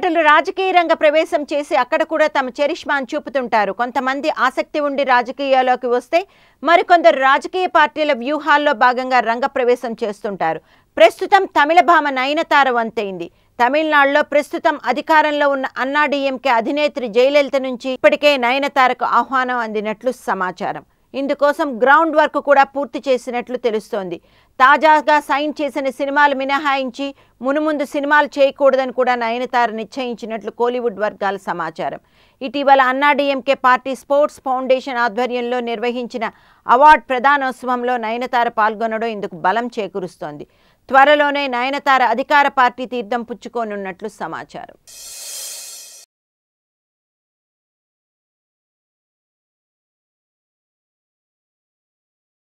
నటులు రాజకీయ రంగ ప్రవేశం చేసి అక్కడ కూడా తమ చరిష్మాను చూపుతుంటారు. కొంతమంది ఆసక్తి ఉండి రాజకీయాల్లోకి వస్తే మరికొందరు రాజకీయ పార్టీల వ్యూహాల్లో భాగంగా రంగ ప్రవేశం చేస్తుంటారు. ప్రస్తుతం తమిళ భామ నయనతార వంతైంది. తమిళనాడులో ప్రస్తుతం అధికారంలో ఉన్న అన్నాడీఎంకే అధినేత్రి జయలలిత నుంచి ఇప్పటికే నయనతారకు ఆహ్వానం అందినట్లు సమాచారం. ఇందుకోసం గ్రౌండ్ వర్క్ కూడా పూర్తి చేసినట్లు తెలుస్తోంది. తాజాగా సైన్ చేసిన సినిమాలు మినహాయించి మునుముందు సినిమాలు చేయకూడదని కూడా నయనతార నిశ్చయించినట్లు కోలీవుడ్ వర్గాల సమాచారం. ఇటీవల అన్నాడీఎంకే పార్టీ స్పోర్ట్స్ ఫౌండేషన్ ఆధ్వర్యంలో నిర్వహించిన అవార్డు ప్రదానోత్సవంలో నయనతార పాల్గొనడం ఇందుకు బలం చేకూరుస్తోంది. త్వరలోనే నయనతార అధికార పార్టీ తీర్థం పుచ్చుకోనున్నట్లు సమాచారం.